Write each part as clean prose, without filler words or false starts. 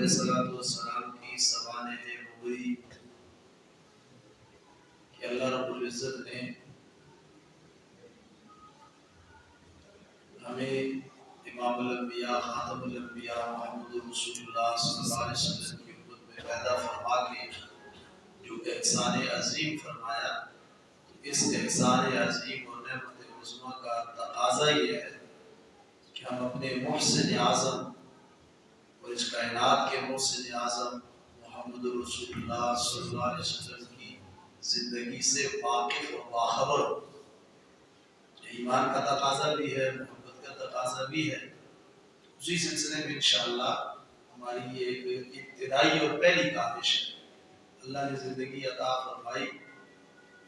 السلام کی سوانح ہوئی کہ اللہ رب العزت نے ہمیں امام الانبیاء خاتم الانبیاء محمد رسول اللہ صلی اللہ علیہ وسلم کی امت میں پیدا فرما کے جو احسان عظیم فرمایا، اس احسان عظیم اور نعمت عظمیٰ کا تقاضا یہ ہے کہ ہم اپنے محسن اعظم اور اس کائنات کے محسن اعظم محمد رسول اللہ صلی اللہ علیہ وسلم کی زندگی سے واقف و باخبر ہو۔ ایمان کا تقاضا بھی ہے، محبت کا تقاضا بھی ہے۔ اسی سلسلے میں انشاءاللہ ہماری یہ ایک ابتدائی اور پہلی کاوش ہے۔ اللہ نے زندگی عطا فرمائی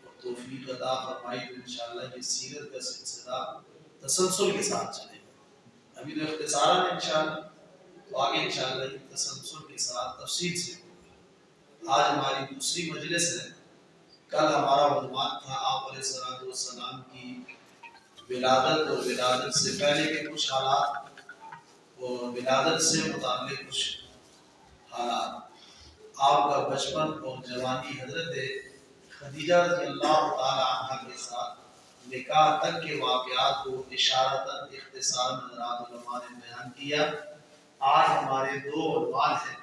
اور توفیق عطا فرمائی تو انشاءاللہ یہ سیرت کا سلسلہ تسلسل کے ساتھ چلے گا۔ ابھی تو اختصاراً انشاءاللہ، تو آگے انشاءاللہ یہ تسلسل کے ساتھ تفصیل سے ہوگا۔ آج ہماری دوسری مجلس ہے۔ کل ہمارا عنوان تھا آپ علیہ السلام کی ولادت اور ولادت سے پہلے کے کچھ حالات اور ولادت سے متعلق کچھ حالات۔ آپ کا بچپن اور جوانی حضرت خدیجہ رضی اللہ تعالی عنہ کے ساتھ نکاح تک کے واقعات کو اشارتاً اختصار حضرات علماء نے بیان کیا۔ آج ہمارے دو عنوان ہیں۔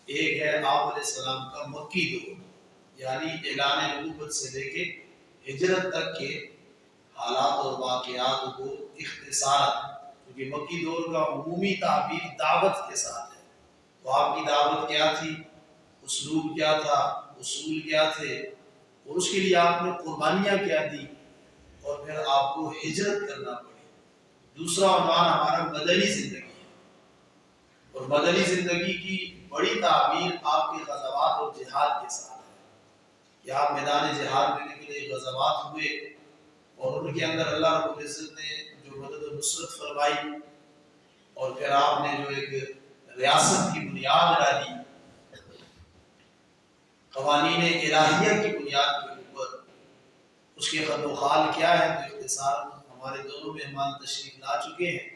ایک ہے آپ علیہ السلام کا مکی دور، یعنی اعلان نبوت سے لے کے ہجرت تک کے حالات اور واقعات کو اختصارا، کیونکہ مکی دور کا عمومی تعبیر دعوت کے ساتھ ہے۔ تو آپ کی دعوت کیا تھی، اسلوب کیا تھا، اصول کیا تھے، اور اس کے لیے آپ نے قربانیاں کیا دی، اور پھر آپ کو ہجرت کرنا پڑی۔ دوسرا عنوان ہمارا مدنی زندگی ہے، اور مدنی زندگی کی بڑی تعبیر آپ کے غزوات اور جہاد کے ساتھ ہے کہ آپ میدان جہاد میں نکلے، غزوات ہوئے، اور ان کے اندر اللہ رب العزت نے جو مدد و نصرت فرمائی، اور پھر آپ نے جو ایک ریاست کی بنیاد ڈالی قوانین الہیہ کی بنیاد کے اوپر، اس کے خط و خال کیا ہے۔ تو اختصار ہمارے دونوں مہمان تشریف لا چکے ہیں،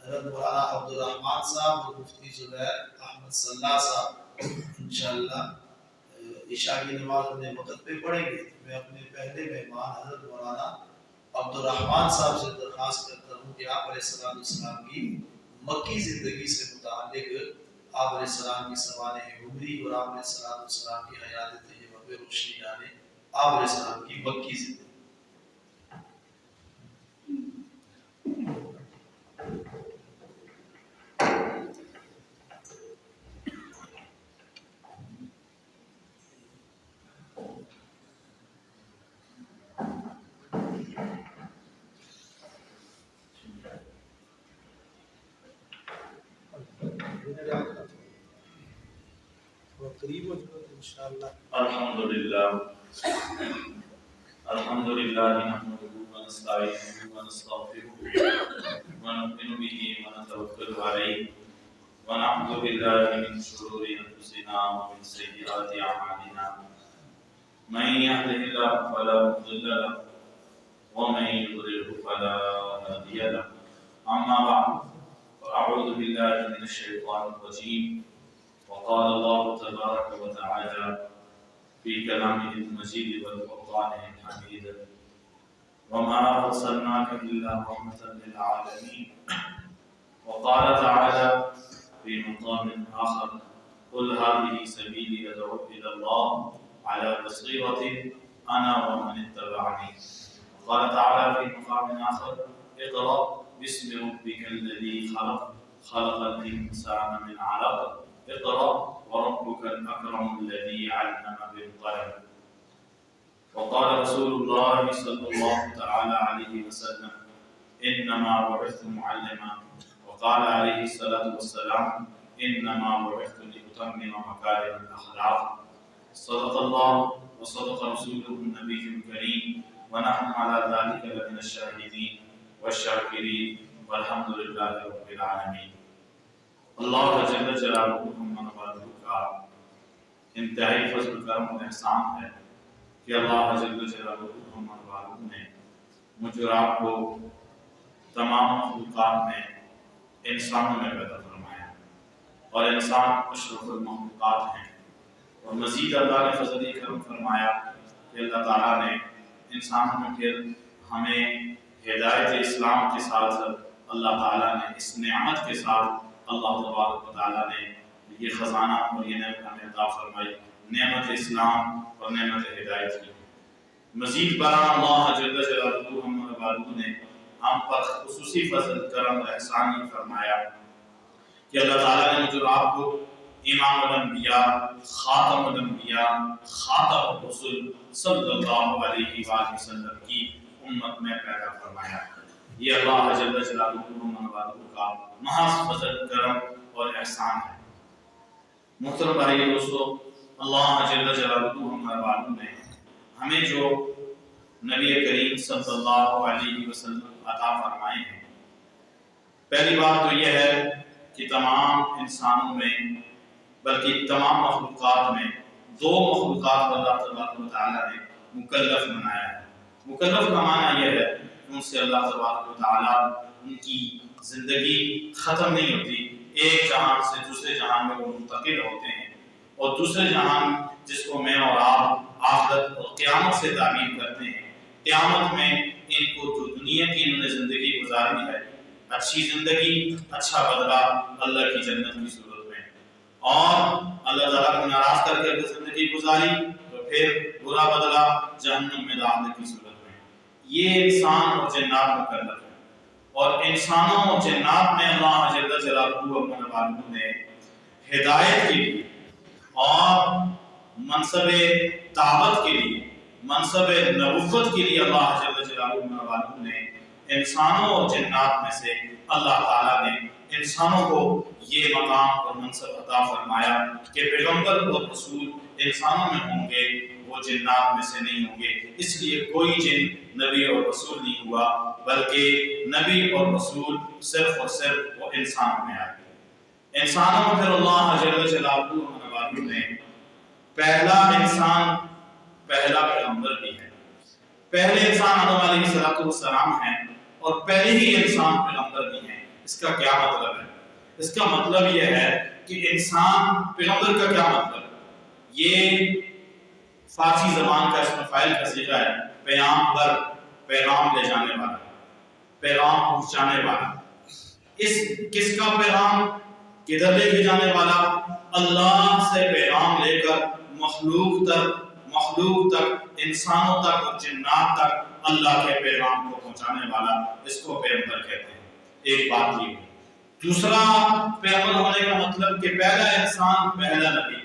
حضرت مولانا عبد الرحمن صاحب اور مفتی زبیر احمد صلاح صاحب۔ انشاءاللہ عشاء کی نماز اپنے وقت پہ پڑھیں گے۔ میں اپنے پہلے مہمان حضرت مولانا عبد الرحمن صاحب سے درخواست کرتا ہوں کہ آپ علیہ السلام کی مکی زندگی سے متعلق آپ علیہ السلام کی سوانح عمری اور آپ علیہ السلام کی حیات طیبہ پہ روشنی ڈالیں۔ آپ علیہ السلام کی مکی زندگی۔ الحمد لله نحمده ونستعينه ونستغفره ونؤمن به ونتوكل عليه ونعوذ بالله من شرور انفسنا ومن سيئات اعمالنا من يهده الله فلا مضل له ومن يضلل فلا هادي له اما بعد فاعوذ بالله من الشيطان الرجيم وقال الله تبارك وتعالى في كلامه المجيد والفرقان الحميد وما أرسلناك إلا رحمة للعالمين وقال تعالى في مقام آخر قل هذه سبيلي أدعو إلى الله على بصيرة أنا ومن اتبعني وقال تعالى في مقام آخر اقرأ باسم ربك الذي خلق خلق الإنسان من علق اقرأ وربك الأكرم الذي علم بالقلم وقال رسول الله صلى الله تعالى عليه وسلم إنما بعثت معلما وقال عليه الصلاة والسلام إنما بعثت لأتمم مكارم الأخلاق صدق الله وصدق رسوله النبي الكريم ونحن على ذلك لمن الشاهدين والشاكرين والحمد لله رب العالمين۔ اللہ جل جلالہ کا انتہائی فضل کرم و احسان ہے کہ اللہ جل جلالہ نے مجھ اور آپ کو تمام مخلوقات میں انسانوں میں پیدا فرمایا۔ اور انسان اشرف المخلوقات ہیں۔ اور مزید اللہ نے فضل کرم فرمایا کہ اللہ تعالیٰ نے انسانوں میں پھر ہمیں ہدایت اسلام کے ساتھ اللہ تعالیٰ نے اس نعمت کے ساتھ اللہ تبارک و تعالیٰ نے یہ خزانہ اور یہ نعمت ہمیں عطا فرمائی، نعمت اسلام اور نعمت ہدایت کی۔ مزید برآں اللہ جل جلالہ نے ہم پر خصوصی فضل کرم اور احسان فرمایا کہ اللہ تعالیٰ نے مجھے آپ کو امام الانبیاء، خاتم الانبیاء، خاتم الرسل صلی اللہ علیہ وآلہ وسلم کی امت میں پیدا فرمایا۔ یہ اللہ جل جلالہ کا محض فضل کرم اور احسان ہے۔ محترم بھائی دوستو، اللہ جل جلالہ نے ہمیں جو نبی کریم صلی اللہ علیہ وسلم عطا فرمائے ہیں، پہلی بات تو یہ ہے کہ تمام انسانوں میں بلکہ تمام مخلوقات میں دو مخلوقات کو اللہ تبارک و تعالیٰ نے مکلف بنایا ہے۔ مکلف کا معنی یہ ہے کہ ان سے اللہ تبارک و تعالیٰ ان کی زندگی ختم نہیں ہوتی، ایک جہان سے دوسرے جہان میں وہ منتقل ہوتے ہیں، اور دوسرے جہان جس کو میں اور آپ آخرت اور قیامت سے تعبیر کرتے ہیں، قیامت میں ان کو جو دنیا کی انہوں نے زندگی گزاری ہے، اچھی زندگی، اچھا بدلہ اللہ کی جنت کی صورت میں، اور اللہ تعالیٰ کو ناراض کر کے زندگی گزاری تو پھر برا بدلہ جہنم میں ڈالنے کی صورت میں۔ یہ انسان اور جنات مکلف ہے، اور انسانوں اور جنات میں اللہ جل جلالہ نے ہدایت کے لیے اور منصب دعوت کے لیے، منصب نبوت کے لیے اللہ جل جلالہ نے انسانوں اور جنات میں سے اللہ تعالیٰ نے انسانوں کو یہ مقام اور منصب عطا فرمایا کہ پیغمبر اور رسول انسانوں میں ہوں گے، وہ جنات میں سے نہیں ہوں گے۔ اس لیے کوئی جن نبی اور رسول نہیں ہوا، بلکہ نبی اور رسول صرف اور صرف وہ انسانوں میں آئے۔ انسانوں میں پھر اللہ جل جلالہ نے پہلا انسان، پہلا پیغمبر بھی ہے۔ پہلے انسان آدم علیہ السلام ہیں، اور پہلے ہی انسان پیغمبر بھی ہیں۔ اس کا کیا مطلب ہے؟ اس کا مطلب یہ ہے کہ انسان پیغمبر کا کیا مطلب ہے؟ یہ فارسی زبان کا اسم فاعل کا صیغہ ہے، پیغمبر، پیغام لے جانے والا، پیغام پہنچانے والا۔ اس کس کا پیغام؟ کدھر لے کے جانے والا؟ اللہ سے پیغام لے کر مخلوق تک، انسانوں تک اور جنات تک اللہ کے پیغام کو پہنچانے والا، اس کو پیغمبر کہتے ہیں۔ ایک بات یہ۔ دوسرا، پیغمبر ہونے کا مطلب کہ پہلا انسان، پہلا نبی،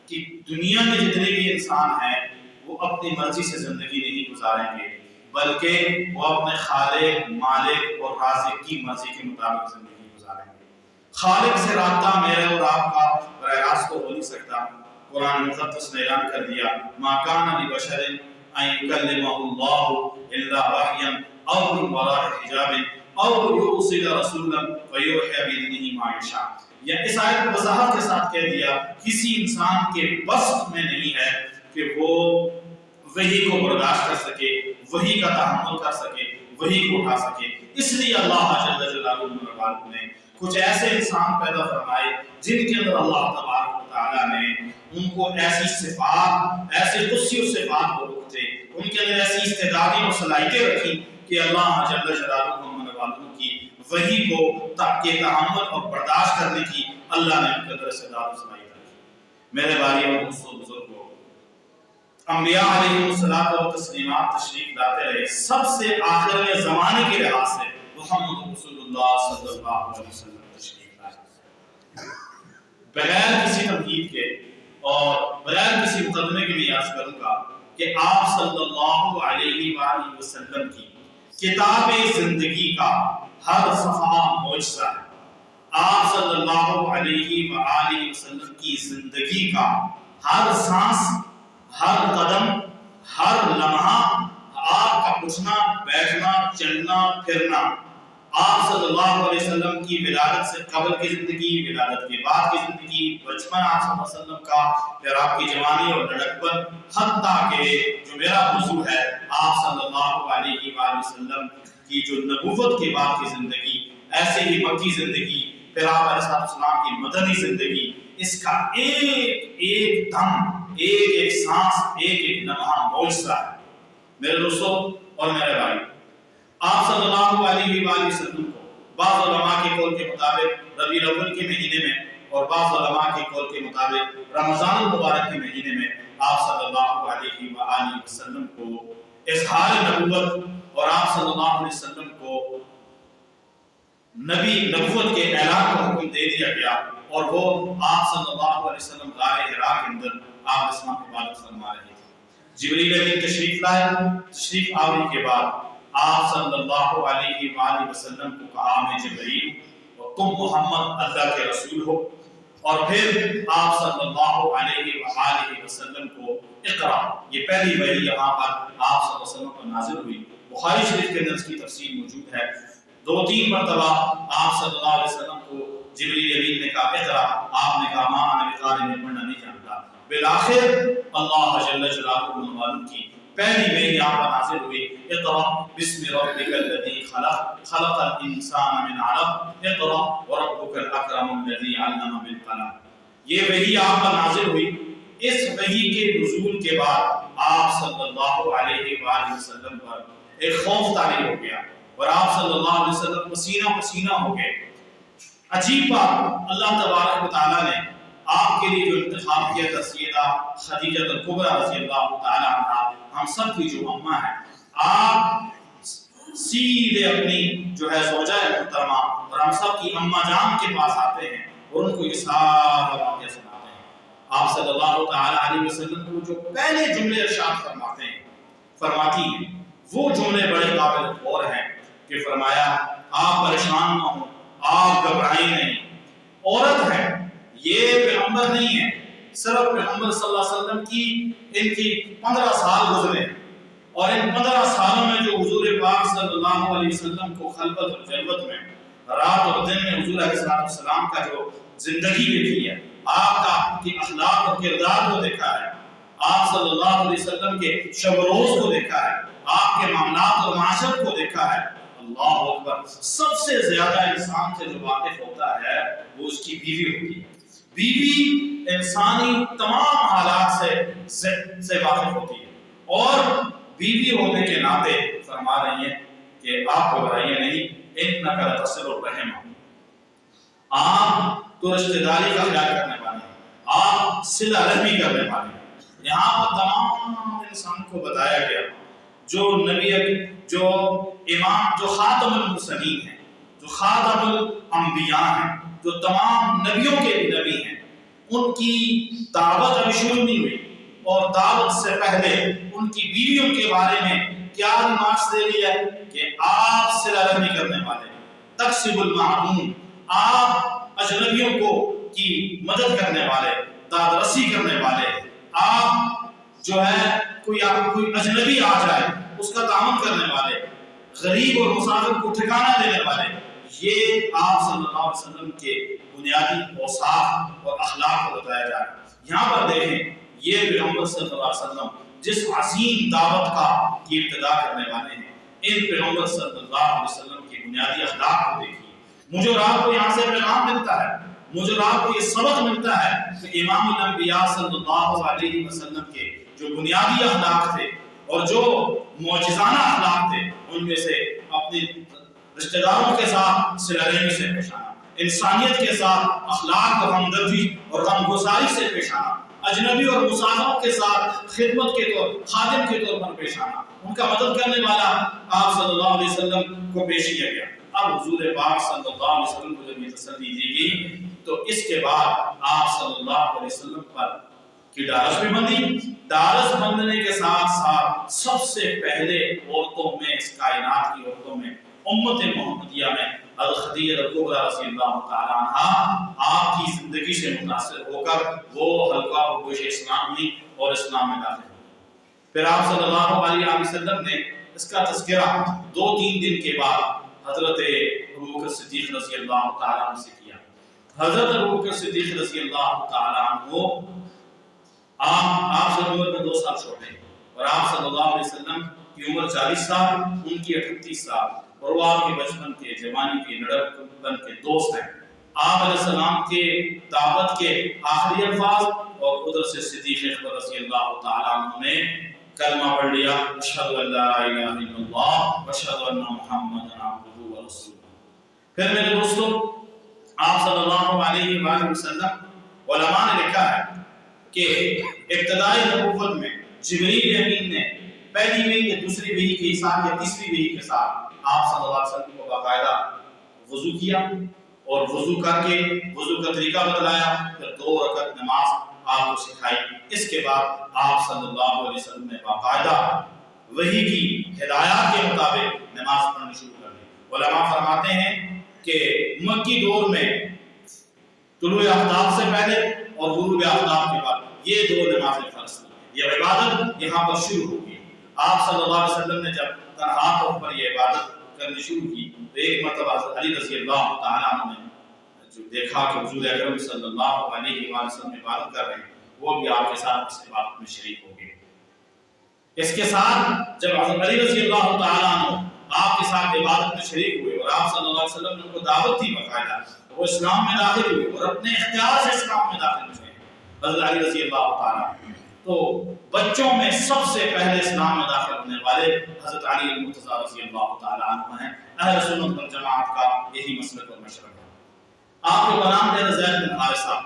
کہ دنیا میں جتنے بھی انسان ہیں وہ اپنی مرضی سے زندگی نہیں گزاریں گے، بلکہ وہ اپنے خالق، مالک اور رازق کی مرضی کے مطابق زندگی گزاریں گے۔ خالق سے رابطہ میرے اور آپ کا براہ راست تو ہو نہیں سکتا۔ قرآن مقدس نے اعلان کر دیا، ما کان لبشر ان یکلمہ اللہ الا وحیا او من وراء حجاب او یرسل رسولا فیوحی باذنہ ما یشاء۔ یا اس آیت کو وضاحت کے ساتھ کہہ دیا، کسی انسان کے بس میں نہیں ہے کہ وہ وحی کو برداشت کر سکے، وحی کا تحمل کر سکے، وحی کو اٹھا سکے۔ اس لیے اللہ جل جلالہ نے کچھ ایسے انسان پیدا فرمائے جن کے اندر اللہ تبارک و تعالیٰ نے ان کو ایسی صفات، ایسے قدسی صفات کو رکھتے، ان کے اندر ایسی استعدادیں اور صلاحیتیں رکھی کہ اللہ جل جلالہ کی وحی کو تحمل اور برداشت کرنے کی اللہ نے ان کے اندر استعداد اور صلاحیت رکھی۔ میرے بھائی اور دوستو، بزرگوں، انبیاء علیہ الصلوۃ والتسلیمات تشریف لاتے رہے، سب سے آخر میں زمانے کے لحاظ سے محمد رسول اللہ صلی اللہ علیہ وسلم تشریف لائے۔ بغیر کسی تمہید کے اور بغیر کسی مقدمے کے بھی عرض کروں گا کہ آپ صلی اللہ علیہ وآلہ وسلم کی کتاب زندگی کا ہر صفحہ معجزہ ہے۔ آپ صلی اللہ علیہ وآلہ وسلم کی زندگی کا ہر سانس، ہر قدم، ہر لمحہ، آپ کا اٹھنا، بیٹھنا، چلنا، پھرنا، آپ صلی اللہ علیہ وسلم کی ولادت سے قبل کی زندگی، ولادت کے بعد کی زندگی، بچپن آپ صلی اللہ علیہ وسلم کا، پھر آپ کی جوانی اور لڑکپن، حتیٰ کہ جو میرا موضوع ہے آپ صلی اللہ علیہ وآلہ وسلم کی جو نبوت کے بعد کی زندگی، ایسے ہی مکی زندگی، پھر آپ علیہ السلام کی مدنی زندگی، اس کا ایک ایک دم، ایک ایک سانس، ایک ایک لمحہ معجزہ ہے۔ میرے دوستوں اور میرے بھائی، آپ صلی اللہ علیہ وآلہ وسلم کو بعض علماء کے قول کے مطابق ربیع الاول کے مہینے میں اور بعض علماء کے قول کے مطابق رمضان المبارک کے مہینے میں آپ صلی اللہ علیہ وآلہ وسلم کو اظہار نبوت اور آپ صلی اللہ علیہ وسلم کو نبی نبوت کے اعلان کا حکم دے دیا گیا، اور وہ آپ صلی اللہ علیہ وسلم غار حرا کے اندر آپ اسلام کی عبادت فرما رہے تھے۔ جبریل امین تشریف لائے، تشریف آوری کے بعد آپ صلی اللہ علیہ وآلہ وسلم کو کہا میں جبریل اور تم محمد اللہ کے رسول ہو، اور پھر آپ صلی اللہ علیہ وآلہ وسلم کو اقرا، یہ پہلی وحی یہاں پر آپ صلی اللہ علیہ وسلم پر نازل ہوئی۔ بخاری شریف کے اندر اس کی تفصیل موجود ہے۔ 2-3 مرتبہ آپ صلی اللہ علیہ وسلم کو جبریل امین نے کہا اقرا، آپ نے کہا ماں انا بقارئ، میں پڑھنا نہیں جانتا۔ بالآخر اللہ جل جلالہ نے معلوم کی، پہلی وحی یہاں پر نازل ہوئی، اقرا بسم ربک الذی خلق، خلق الانسان من علق، اقرا وربک الاکرم الذی علم بالقلم۔ یہ وحی آپ پر نازل ہوئی۔ اس وحی کے نزول کے بعد آپ صلی اللہ علیہ وآلہ وسلم پر ایک خوف طاری ہو گیا، اور آپ صلی اللہ علیہ وسلم پسینہ پسینہ ہو گئے۔ عجیب بات، اللہ تبارک و تعالیٰ نے آپ کے لیے جو انتخاب کیا تھا سیدہ خدیجہ الکبریٰ رضی اللہ تعالیٰ عنہا، ہم سب کی جو اماں ہیں، آپ سیدھے اپنی جو ہے زوجہ محترمہ اور ہم سب کی اماں جان کے پاس آتے ہیں اور ان کو یہ سارا واقعہ سناتے ہیں۔ آپ صلی اللہ تعالیٰ علیہ وسلم کو جو پہلے جملے ارشاد فرماتی ہیں، وہ جملے بڑے قابل غور ہیں کہ فرمایا آپ پریشان نہ ہوں، آپ گھبرائیں نہیں، عورت ہے، یہ پیغمبر نہیں ہے، صرف پیغمبر صلی اللہ علیہ وسلم کی ان کی 15 سال گزرے، اور ان 15 سالوں میں جو حضور پاک صلی اللہ علیہ وسلم کو خلوت اور جلوت میں، رات اور دن میں حضور علیہ السلام کا جو زندگی دیکھی ہے، آپ کا کی اخلاق اور کردار کو دیکھا ہے، آپ صلی اللہ علیہ وسلم کے شب و روز کو دیکھا ہے، آپ کے معاملات اور معاشرت کو دیکھا ہے، اللہ اکبر، سب سے زیادہ انسان سے جو واقف ہوتا ہے وہ اس کی بیوی ہوتی ہے۔ بیوی انسانی تمام حالات سے واقف ہوتی ہے، اور بیوی ہونے کے ناطے فرما رہی ہیں کہ آپ گھبرائیے نہیں، انک لتصل الرحم، آپ تو رشتہ داری کا خیال کرنے والے ہیں، آپ صلہ رحمی کرنے والے ہیں۔ یہاں پر تمام انسان کو بتایا گیا جو نبی، جو امام، جو خاتم المرسلین ہیں، جو خاتم الانبیاء ہیں، جو تمام نبیوں کے بھی نبی ہیں، ان کی دعوت ابھی شروع نہیں ہوئی، اور دعوت سے پہلے ان کی بیویوں کے بارے میں کیا ریمارکس دے رہی ہے کہ آپ صلہ رحمی کرنے والے، تکسب المعدوم، آپ اجنبیوں کو کی مدد کرنے والے، داد رسی کرنے والے، آپ جو ہے کوئی اجنبی آ جائے اس کا تعاون کرنے والے، غریب اور مسافر کو ٹھکانہ دینے والے، یہ آپ صلی اللہ علیہ وسلم کے بنیادی اوصاف اور اخلاق کو بتایا جا رہا ہے۔ یہاں پر دیکھیں، یہ پیغمبر صلی اللہ علیہ وسلم جس عظیم دعوت کی ابتدا کرنے والے ہیں، ان پیغمبر صلی اللہ علیہ وسلم کی بنیادی اخلاق کو دیکھیے۔ مجھے اور آپ کو یہاں سے پیغام ملتا ہے، مجھے اور آپ کو یہ سبق ملتا ہے کہ امام الانبیاء صلی اللہ علیہ وسلم کے جو بنیادی اخلاق تھے اور جو معجزانہ اخلاق تھے، ان میں سے اپنے رشتہ داروں کے ساتھ صلہ رحمی سے پیش آنا، انسانیت کے ساتھ اخلاق اور ہمدردی اور غمگساری سے پیش آنا، اجنبی اور مسافروں کے ساتھ خدمت کے طور، خادم کے طور پر پیش آنا، ان کا مدد کرنے والا آپ صلی اللہ علیہ وسلم کو پیش کیا گیا۔ اب حضور پاک صلی اللہ علیہ وسلم کو جب یہ تسلی دی گئی تو اس کے بعد آپ صلی اللہ علیہ وسلم پر کی ڈارس بھی بندھی۔ ڈارس بندھنے کے ساتھ ساتھ سب سے پہلے عورتوں میں، اس کائنات کی عورتوں میں، امت محمدیہ میں خدیجہ الکبریٰ رضی اللہ تعالیٰ عنہا آپ کی زندگی سے متاثر ہو کر وہ حلقہ گوش اسلام ہوئی اور اسلام میں داخل ہوئی۔ پھر آپ صلی اللہ علیہ وسلم نے اس کا تذکرہ 2-3 دن کے بعد حضرت ابوبکر صدیق رضی اللہ تعالیٰ عنہ سے کیا۔ حضرت ابوبکر صدیق رضی اللہ تعالیٰ عنہ آپ سے عمر میں 2 سال چھوٹے، اور آپ صلی اللہ علیہ وسلم کی عمر 40 سال، ان کی 38 سال، اور وہ آپ کے بچپن کے، جوانی کے، لڑکپن کے دوست ہیں۔ آپ علیہ السلام کے دعوت کے آخری الفاظ، اور ادھر سے صدیق اکبر رضی اللہ تعالیٰ عنہ نے کلمہ پڑھ لیا، اشہد ان لا الہ الا اللہ واشہد ان محمدا عبدہ ورسولہ۔ پھر میرے دوستو، آپ صلی اللہ علیہ وآلہ وسلم، علماء نے لکھا ہے کہ ابتدائی نبوت میں جبریل امین نے پہلی وحی یا دوسری وحی کے ساتھ یا تیسری وحی کے ساتھ آپ صلی اللہ علیہ وسلم کو باقاعدہ وضو کیا، اور وضو کر کے وضو کا طریقہ بتلایا، پھر 2 رکعت نماز آپ کو سکھائی۔ اس کے بعد آپ صلی اللہ علیہ وسلم نے باقاعدہ وحی کی ہدایات کے مطابق نماز پڑھنا شروع کر دی۔ علماء فرماتے ہیں کہ مکی دور میں طلوع آفتاب سے پہلے اور غروب آفتاب کے بعد یہ 2 نمازیں فرض تھیں۔ یہ عبادت یہاں پر شروع ہوگی۔ آپ صلی اللہ علیہ وسلم نے جب تنہا طور پر یہ عبادت کرنی شروع کی تو ایک مرتبہ علی رضی اللہ تعالیٰ عنہ نے جو دیکھا کہ حضور اکرم صلی اللہ علیہ وآلہ وسلم عبادت کر رہے ہیں، وہ بھی آپ کے ساتھ اس عبادت میں شریک ہو گئے۔ اس کے ساتھ جب حضرت علی رضی اللہ تعالیٰ عنہ آپ کے ساتھ عبادت میں شریک ہوئے اور آپ صلی اللہ علیہ وسلم نے ان کو دعوت دی باقاعدہ، وہ اسلام میں داخل ہوئے اور اپنے اختیار سے اسلام میں داخل ہوئے حضرت علی رضی اللہ تعالیٰ عنہ۔ تو بچوں میں سب سے پہلے اسلام میں داخل ہونے والے حضرت علی المرتضیٰ رضی اللہ تعالیٰ عنہ ہیں۔ اہل سنت والجماعت کا یہی مسلک اور مشرق ہے۔ آپ کو نام دے زید بن حارثہ،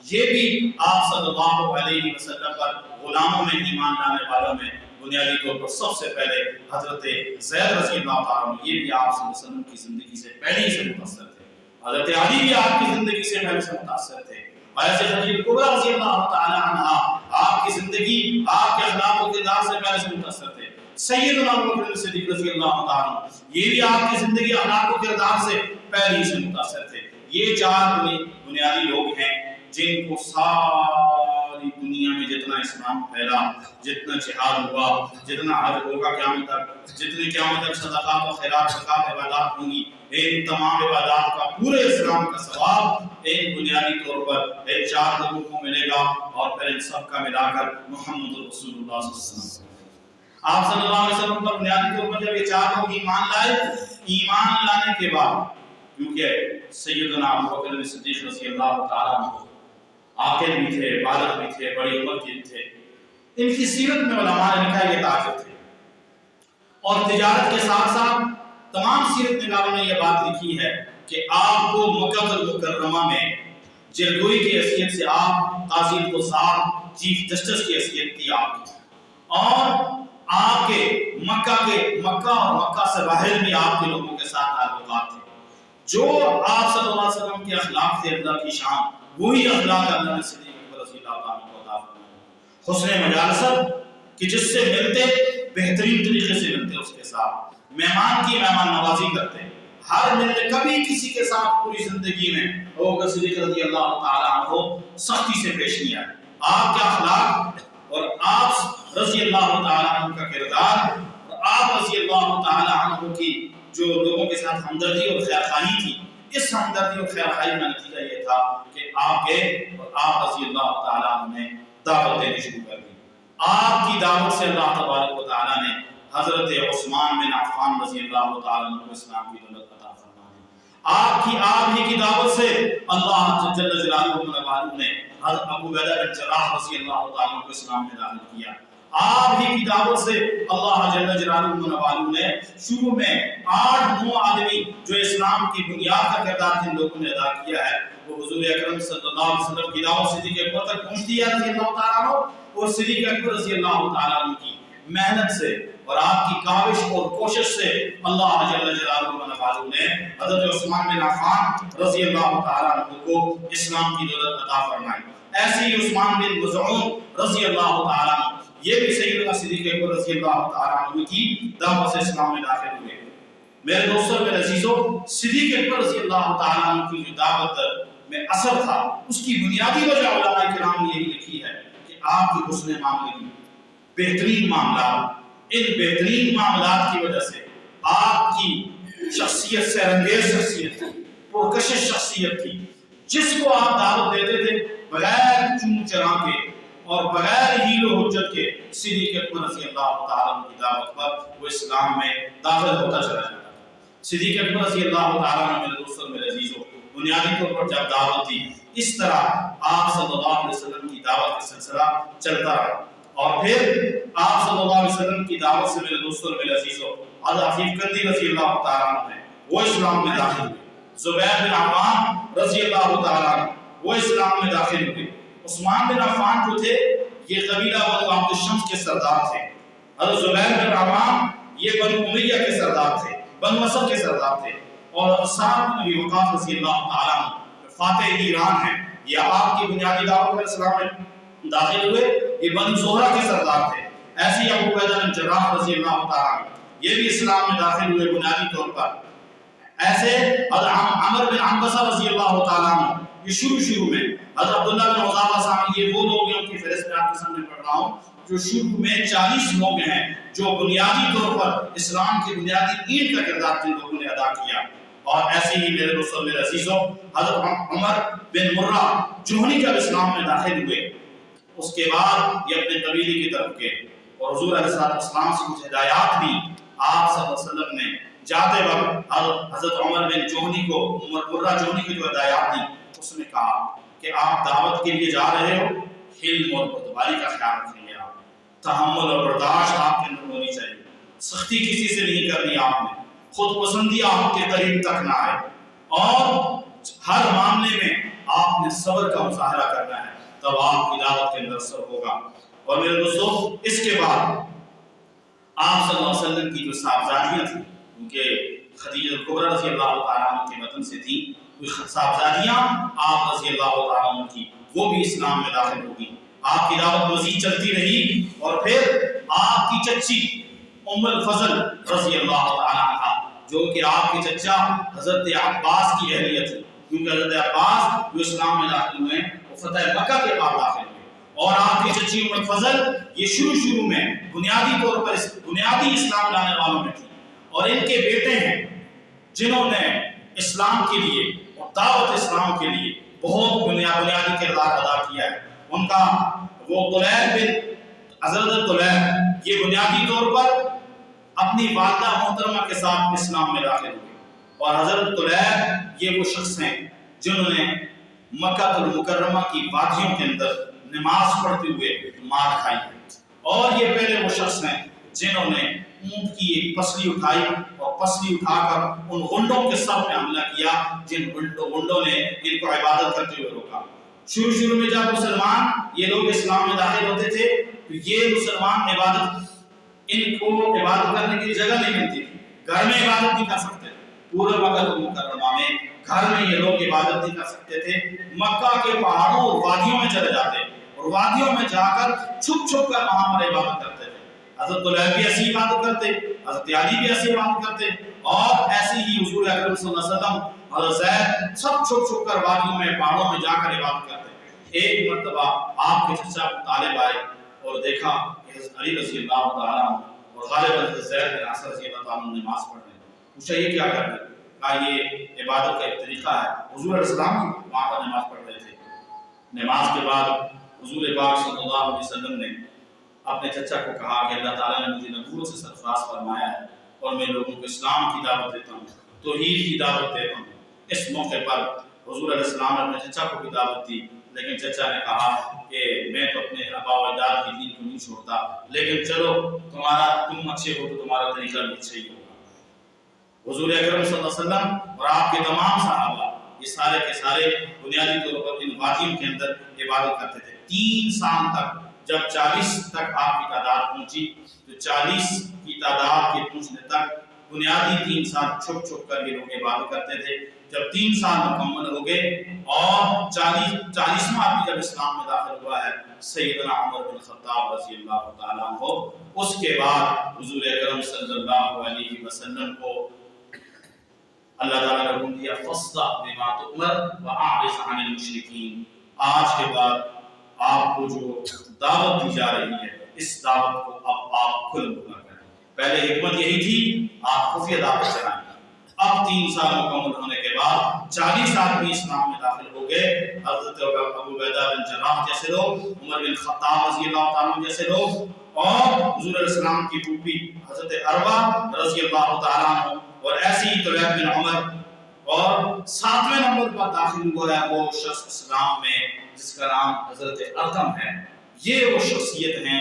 یہ بھی آپ صلی اللہ علیہ وسلم پر غلاموں میں ایمان لانے والوں میں بنیادی طور پر سب سے پہلے حضرت زید رضی اللہ تعالیٰ عنہ، یہ بھی آپ صلی اللہ علیہ وسلم کی زندگی سے پہلے سے متاثر تھے۔ حضرت علی بھی آپ کی زندگی سے پہلے سے متاثر تھے۔ حضرت خدیجہ کبریٰ رضی اللہ تعالیٰ عنہ آپ کی زندگی، آپ کے اخلاق و کردار سے پہلے سے متاثر تھے۔ سیدنا ابوبکر صدیق رضی اللہ تعالیٰ عنہ، یہ بھی آپ کی زندگی، اخلاق و کردار سے پہلے سے متاثر تھے۔ یہ 4 بنیادی لوگ ہیں جن کو ساری دنیا میں جتنا اسلام پھیلا، جتنا جہاد ہوا، جتنا حج ہوگا قیامت تک، جتنے قیامت تک صدقات و خیرات زکات عبادات ہوں گی، ان تمام عبادات کا پورے اسلام کا ثواب ایک بنیادی طور پر ایک 4 لوگوں کو ملے گا، اور پھر ان سب کا ملا کر محمد رسول اللہ صلی اللہ علیہ وسلم۔ آپ صلی اللہ علیہ وسلم پر بنیادی طور پر جب یہ 4 لوگ ایمان لائے، ایمان لانے کے بعد کیونکہ سیدنا ابوبکر صدیق رضی اللہ تعالیٰ عنہ عاقل بھی تھے، بالغ بھی تھے، بڑی عمر کے تھے، ان کی سیرت میں علماء نے لکھا یہ تاجر تھے، اور تجارت کے ساتھ ساتھ تمام سیرت نگاروں نے یہ بات لکھی ہے کہ آپ کو مکہ المکرمہ میں جرگوئی کی حیثیت سے آپ قاضی القضات چیف جسٹس کی حیثیت تھی آپ کی، اور آپ کے مکہ اور مکہ سے باہر بھی آپ کے لوگوں کے ساتھ تعلقات تھے۔ جو آپ صلی اللہ علیہ وسلم کے اخلاق تھے اللہ کی شان، وہی اخلاق اللہ نے صدیق اکبر رضی اللہ تعالیٰ عنہ کو عطا فرمایا۔ حسن مجالست کہ جس سے ملتے بہترین طریقے سے ملتے، اس کے ساتھ مہمان کی مہمان نوازی کرتے، ہر ملنے کبھی کسی کے ساتھ پوری زندگی میں ابوبکر صدیق رضی اللہ تعالیٰ عنہ سختی سے پیش نہیں آئے۔ آپ کا اخلاق اور آپ رضی اللہ تعالیٰ عنہ کا کردار اور آپ رضی اللہ تعالیٰ عنہ کی جو لوگوں کے ساتھ ہمدردی اور خیرخواہی تھی، اس ہمدردی اور خیرخواہی کا نتیجہ یہ تھا کہ آپ کے اور آپ رضی اللہ تعالیٰ عنہ نے دعوت دینی شروع کر دی۔ آپ کی دعوت سے اللہ تبارک و تعالیٰ نے حضرت عثمان بن عفان رضی اللہ تعالیٰ عنہ کو اسلام کی دولت عطا فرمائی۔ آپ ہی کی دعوت سے اللہ جل جلالہ نے حضرت ابو عبیدہ بن جراح رضی اللہ تعالیٰ عنہ کو اسلام میں داخل کیا۔ آپ ہی کی دعوت سے اللہ جل جلالہ نے شروع میں 8-9 آدمی جو اسلام کی بنیاد کا کردار جن لوگوں نے ادا کیا ہے، وہ حضور اکرم صلی اللہ علیہ وسلم کی دعوت صدیق اکبر تک پہنچتی ہے رضی اللہ تعالیٰ عنہ، اور صدیق اکبر رضی اللہ تعالیٰ عنہ کی محنت سے اور آپ کی کاوش اور کوشش سے اللہ جل جلالہ نے حضرت عثمان بن عفان رضی اللہ تعالیٰ عنہ کو اسلام کی دولت عطا فرمائی۔ ایسے ہی عثمان بن مظعون رضی اللہ تعالیٰ عنہ، یہ بھی سیدنا صدیق اکبر رضی اللہ تعالیٰ عنہ کی دعوت سے اسلام میں داخل ہوئے۔ میرے دوستوں، میرے عزیزوں، صدیق اکبر رضی اللہ تعالیٰ عنہ کی جو دعوت میں اثر تھا، اس کی بنیادی وجہ علماء کرام نے یہی لکھی ہے کہ آپ کی حسن معاملے، بہترین معاملات، ان بہترین معاملات کی وجہ سے آپ کی شخصیت سے رنگیز شخصیت تھی، پرکشش شخصیت تھی، جس کو آپ دعوت دیتے تھے بغیر چون چرا کے اور بغیر ہیل و حجت کے، صدیق اکبر رضی اللہ تعالیٰ عنہ کی دعوت پر وہ اسلام میں داخل ہوتا چلا جاتا تھا۔ صدیق اکبر رضی اللہ تعالیٰ عنہ، میرے دوستوں، میرے عزیزوں، بنیادی طور پر جب دعوت دی، اس طرح آپ صلی اللہ علیہ وسلم کی دعوت کا سلسلہ چلتا رہا۔ اور پھر آپ صلی اللہ علیہ وسلم کی دعوت سے میرے دوستوں اور میرے عزیزوں، حضرت عفیف قندی رضی اللہ تعالیٰ عنہ ہیں، وہ اسلام میں داخل ہوئے۔ زبیر بن عوام رضی اللہ تعالیٰ عنہ وہ اسلام میں داخل ہوئے۔ عثمان بن عفان جو تھے یہ قبیلہ بنو عبد الشمس کے سردار تھے۔ حضرت زبیر بن عوام یہ بنو امیہ کے سردار تھے، بنو اسد کے سردار تھے۔ اور سعد بن ابی وقاص رضی اللہ تعالیٰ عنہ فاتح ایران ہیں، یہ آپ کی بنیادی دعوت پر اسلام میں داخل ہوئے، یہ بنو زہرہ کے سردار تھے۔ ایسے ہی ابو عبیدہ بن جراح رضی اللہ تعالیٰ عنہ یہ بھی اسلام میں داخل ہوئے بنیادی طور پر۔ ایسے حضرت عمر بن عنبسہ رضی اللہ تعالیٰ عنہ یہ شروع میں، حضرت عبداللہ بن حذافہ صاحب یہ وہ لوگ ہیں، ان کی فہرست میں آپ کے سامنے پڑھ رہا ہوں، جو شروع میں 40 لوگ ہیں جو بنیادی طور پر اسلام کی بنیادی اینٹ کا کردار جن لوگوں نے ادا کیا۔ اور ایسے ہی میرے دوستوں میرے عزیزوں، حضرت عمر بن مرہ جوہنی جب اسلام میں داخل ہوئے، اس کے بعد یہ اپنے قبیلے کی طرف گئے اور حضور علیہ السلام سے کچھ ہدایات دی۔ آپ صلی اللہ علیہ وسلم نے جاتے وقت حضرت عمر بن جوہنی کو، مرہ جوہنی کو جو ہدایات دی، اس نے کہا کہ آپ دعوت کے لیے جا رہے ہو، حلم اور بردباری کا خیال رکھیں گے، آپ تحمل اور برداشت آپ کے اندر ہونی چاہیے، سختی کسی سے نہیں کرنی آپ نے، خود پسندی آپ کے قریب تک نہ آئے، اور ہر معاملے میں آپ نے صبر کا مظاہرہ کرنا ہے، تب آپ کی دعوت کے اندر اثر ہوگا۔ اور میرے دوستو اس کے بعد آپ صلی اللہ علیہ وسلم کی جو صاحبزادیاں تھیں، کیونکہ خدیجہ الکبریٰ رضی اللہ تعالیٰ عنہ کے وطن سے تھی، صاحبزادیاں آپ رضی اللہ تعالیٰ عنہ کی وہ بھی اسلام میں داخل ہوگی۔ آپ کی دعوت مزید چلتی رہی، اور پھر آپ کی چچی ام الفضل رضی اللہ تعالیٰ عنہ جو کہ آپ کے چچا حضرت عباس کی اہلیت تھی، کیونکہ حضرت عباس جو اسلام میں داخل ہوئے وہ فتح مکہ کے بعد داخل ہوئے، اور آپ کی چچی ام الفضل یہ شروع میں بنیادی طور پر بنیادی اسلام لانے والوں میں تھی، اور ان کے بیٹے ہیں جنہوں نے اسلام کے لیے اور دعوت اسلام کے لیے بہت بنیادی کردار ادا کیا ہے۔ ان کا وہ طلیب بن حضرت طلیب یہ بنیادی طور پر اپنی والدہ محترمہ کے ساتھ اسلام میں داخل ہوئے، اور حضرت طلیب یہ وہ شخص ہیں جنہوں نے مکہ المکرمہ کی وادیوں کے اندر نماز پڑھتے ہوئے مار کھائی ہے، اور یہ پہلے وہ شخص ہیں جنہوں نے اونٹ کی ایک پسلی اٹھائی اور پسلی اٹھا کر ان غنڈوں کے سر پہ حملہ کیا جن غنڈوں نے ان کو عبادت کرتے ہوئے روکا۔ شروع میں جب مسلمان یہ لوگ اسلام میں داخل ہوتے تھے تو یہ مسلمان ان کو عبادت کرنے کی جگہ نہیں ملتی تھی، گھر میں عبادت نہیں کر سکتے، پورے مکہ المکرمہ میں گھر میں یہ لوگ عبادت نہیں کر سکتے تھے، مکہ کے پہاڑوں اور وادیوں میں چلے جاتے اور وادیوں میں جا کر چھپ کر وہاں پر عبادت کرتے تھے۔ حضرت طلیب بھی ایسی عبادت کرتے، حضرت علی بھی ایسی عبادت کرتے، اور ایسی ہی حضور اکرم صلی اللہ علیہ وسلم حضرت زید سب چھپ کر وادیوں میں پہاڑوں میں جا کر عبادت کرتے۔ ایک مرتبہ آپ کے چچا طالب آئے اور دیکھا کہ حضرت علی رضی اللہ تعالیٰ عنہ اور غالب حضرت زید بن عاصم رضی اللہ تعالیٰ عنہ نماز پڑھ رہے ہیں۔ پوچھا یہ کیا کر رہے ہیں؟ کہا یہ عبادت کا ایک طریقہ ہے۔ حضور علیہ السلام وہاں پر نماز پڑھ رہے تھے۔ نماز کے بعد حضور پاک صلی اللہ علیہ وسلم نے اپنے چچا کو کہا کہ اللہ تعالیٰ نے مجھے نبوت سے سرفراز فرمایا ہے اور میں لوگوں کو اسلام کی دعوت دیتا ہوں، توحید کی دعوت دیتا ہوں۔ اس موقع پر حضور علیہ السلام نے اپنے چچا کو بھی دعوت دی، لیکن چچا نے کہا کہ میں تو اپنے آبا و اجداد کی دین کو نہیں چھوڑتا، لیکن چلو تم اچھے ہو تو تمہارا طریقہ بھی اچھا ہی ہوگا۔ حضور اکرم صلی اللہ علیہ وسلم اور آپ کے تمام صحابہ یہ سارے کے سارے بنیادی طور پر ان وادیوں کے اندر عبادت کرتے تھے۔ 3 سال تک، جب 40 تک آپ کی تعداد پہنچی تو 40 کی تعداد کے پہنچنے تک بنیادی 3 سال چھپ کر یہ لوگ عبادت کرتے تھے۔ جب 3 سال مکمل ہو گئے اور 40واں آدمی جب اسلام میں داخل ہوا ہے سیدنا عمر بن خطاب رضی اللہ تعالیٰ عنہ، اس کے بعد حضور اکرم صلی اللہ علیہ وسلم کو اللہ تعالیٰ نے حکم دیا فَاصْدَعْ بِمَا تُؤْمَرُ وَأَعْرِضْ عَنِ الْمُشْرِكِينَ۔ آج کے بعد آپ کو جو دعوت دی جا رہی ہے اس دعوت کو اب آپ کھل بولا کریں۔ پہلے حکمت یہی تھی آپ خفیہ دعوت چلائیں، اب 3 سال مکمل ہونے کے بعد 40 آدمی اسلام میں داخل ہو گئے۔ حضرت ابو عبیدہ بن جراح جیسے لوگ، عمر بن خطاب رضی اللہ تعالیٰ عنہ جیسے لوگ، اور حضور علیہ السلام کی پھوپھی حضرت عروہ رضی اللہ تعالیٰ عنہ، اور ایسی ہی طلیب بن عمر اور 7ویں نمبر پر داخل ہوا ہے وہ شخص اسلام میں جس کا نام حضرت ارقم ہے۔ یہ وہ شخصیت ہیں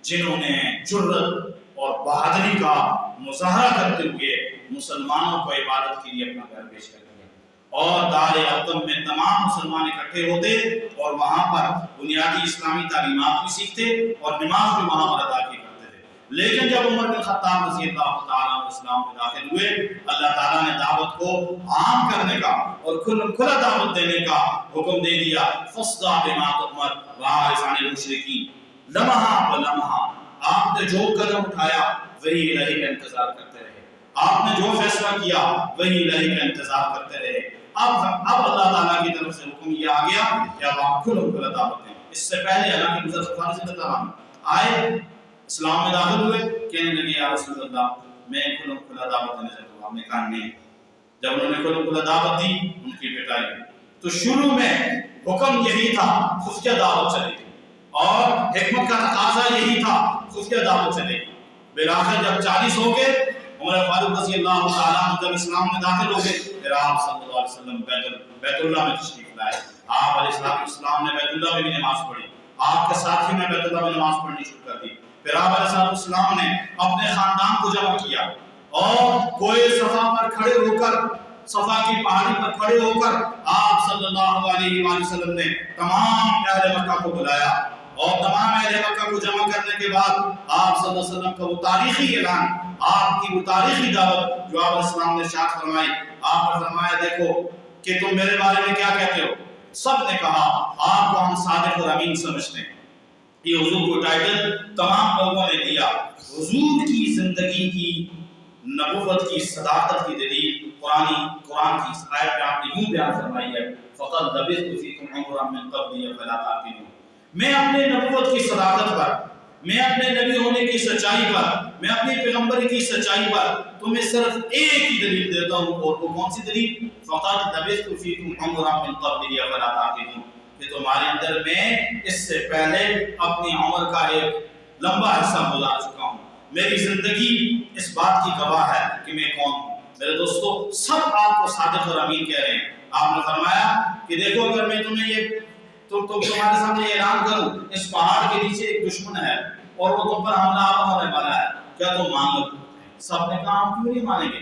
جنہوں نے جرت اور بہادری کا مظاہرہ کرتے ہوئے مسلمانوں کو عبادت کے لیے اپنا گھر پیش کر دیا، اور دار ارقم میں تمام مسلمان اکٹھے ہوتے اور وہاں پر بنیادی اسلامی تعلیمات بھی سیکھتے اور نماز بھی وہاں پر ادا کی کرتے تھے۔ لیکن جب عمر بن خطاب رضی اللہ تعالیٰ عنہ اسلام میں داخل ہوئے، اللہ تعالیٰ نے دعوت کو عام کرنے کا اور کھلا دعوت دینے کا حکم دے دیا۔ فاصدع بما تؤمر واعرض عن المشرکین، لمحہ بلمحہ آپ نے جو قدم اٹھایا وہی الہی کا انتظار کرتے رہے، آپ نے جو فیصلہ کیا وہی الہی کا انتظار کرتے رہے۔ اب اللہ تعالیٰ کی طرف سے حکم یہ آ گیا کہ اب آپ کھلا دعوت دیں۔ اس سے پہلے حالانکہ حضرت فارس رضی اللہ عنہ آئے، اسلام میں داخل ہوئے، کہنے لگے یا رسول اللہ میں کھلا دعوت دینا چاہتا ہوں۔ آپ نے کہا نہیں۔ جب انہوں نے کھلا دعوت دی، ان کی پٹائی ہوئی۔ تو شروع میں حکم یہی تھا خفیہ دعوت چلے گی، اور حکمت کا تقاضا یہی تھا خفیہ دعوت چلے گی۔ بالآخر جب 40 ہو گئے، عمر فاروق رضی اللہ تعالیٰ عنہ جب اسلام میں داخل ہو گئے، پھر آپ صلی اللہ علیہ وسلم بیت اللہ میں تشریف لائے۔ آپ علیہ السلام نے بیت اللہ میں بھی نماز پڑھی، آپ کے ساتھی نے بیت اللہ میں نماز پڑھنی شروع کر دی۔ پھر آپ علیہ السلام نے اپنے خاندان کو جمع کیا اور کوئے صفا پر کھڑے ہو کر، صفا کی پہاڑی پر کھڑے ہو کر آپ صلی اللہ علیہ وآلہ وسلم نے تمام اہل مکہ کو بلایا، اور تمام اہل مکہ کو جمع کرنے کے بعد آپ صلی اللہ علیہ وسلم کا وہ تاریخی اعلان، آپ کی وہ تاریخی دعوت جو آپ علیہ السلام نے ارشاد فرمائی، آپ نے فرمایا دیکھو کہ تم میرے بارے میں کیا کہتے ہو؟ سب نے کہا آپ کو ہم صادق اور امین سمجھتے ہیں۔ یہ حضور کو ٹائٹل تمام لوگوں نے دیا۔ حضور کی زندگی کی نبوت کی صداقت کی دلیل قرآن کی اس آیت میں آپ نے یوں بیان فرمائی ہے، فَقَدْ لَبِثْتُ فِيكُمْ عُمُرًا مِّن قَبْلِي أَفَلَا تَعْقِلُونَ۔ میں اپنے نبوت کی صداقت پر، میں اپنے نبی ہونے کی سچائی پر، میں اپنی پیغمبری کی سچائی پر تمہیں صرف ایک ہی دلیل دیتا ہوں، اور وہ کون سی دلیل؟ فَقَدْ لَبِثْتُ فِيكُمْ عُمُرًا مِّن قَبْلِي أَفَلَا تَعْقِلُونَ، کہ تمہارے اندر میں اس سے پہلے اپنی عمر کا ایک لمبا حصہ گزار چکا ہوں۔ میری زندگی اس بات کی گواہ ہے کہ میں کون ہوں۔ میرے دوستو، سب آپ کو صادق اور امین کہہ رہے ہیں۔ آپ نے فرمایا کہ دیکھو اگر میں تمہیں تمہارے سامنے یہ اعلان کروں اس پہاڑ کے نیچے ایک دشمن ہے اور وہ تم پر حملہ آور ہونے والا ہے، کیا تم مان لو؟ سب نے کہا ہم کیوں نہیں مانیں گے،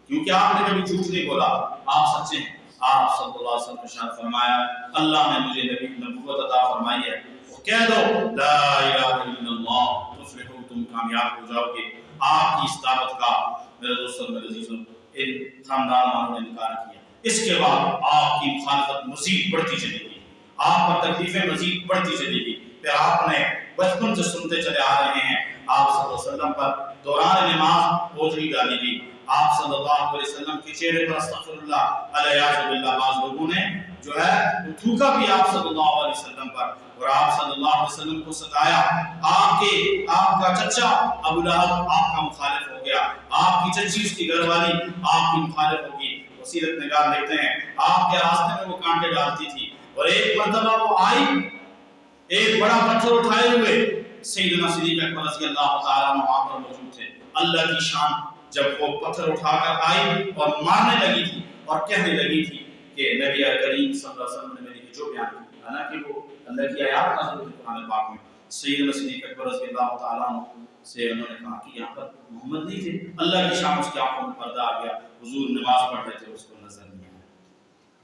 کیونکہ آپ نے کبھی جھوٹ نہیں بولا، آپ سچے ہیں۔ آپ صلی اللہ علیہ وسلم نے ارشاد فرمایا اللہ نے مجھے نبوت عطا فرمائی ہے، کہہ دو لا الہ الا اللہ تفلحوا، تم کامیاب ہو جاؤ گے۔ آپ کی اس دعوت کا میرے دوستوں میرے عزیزوں ان خاندان والوں نے انکار کیا۔ اس کے بعد آپ کی مخالفت مزید بڑھتی چلی گئی، آپ پر تکلیفیں مزید بڑھتی چلی گئی۔ پھر آپ نے بچپن سے سنتے چلے آ رہے ہیں آپ صلی اللہ علیہ وسلم پر دوران نماز بوجھلی ڈالی گئی۔ آپ صلی اللہ علیہ وسلم کے چہرے پر استغفر اللہ علیہ باللہ، بعض لوگوں نے جو ہے تھوکا بھی آپ صلی اللہ علیہ وسلم پر، اور آپ صلی اللہ علیہ وسلم کو ستایا۔ آپ کا چچا ابو لہب آپ کا مخالف ہو گیا، آپ کی چچی اس کی گھر والی آپ کی مخالف ہوگی۔ سیرت نگار لکھتے ہیں آپ کے راستے میں وہ کانٹے ڈالتی تھی، اور ایک مرتبہ وہ آئی ایک بڑا پتھر اٹھائے ہوئے، سیدنا صدیق اکبر رضی اللہ تعالیٰ عنہ وہاں پر موجود تھے۔ اللہ کی شان جب وہ پتھر اٹھا کر آئی اور مارنے لگی تھی اور کہنے لگی تھی کہ نبی کریم صلی اللہ علیہ وسلم نے میری جو بیان کی، حالانکہ وہ اللہ کی آیات نازل ہوئی قرآن پاک میں، سیدنا صدیق اکبر رضی اللہ تعالیٰ عنہ سے انہوں نے کہا کہ یہاں پر محمد نہیں تھے۔ اللہ کی شان اس کی آنکھوں میں پردہ آ گیا، حضور نماز پڑھ رہے تھے، اس کو نظر نہیں آیا،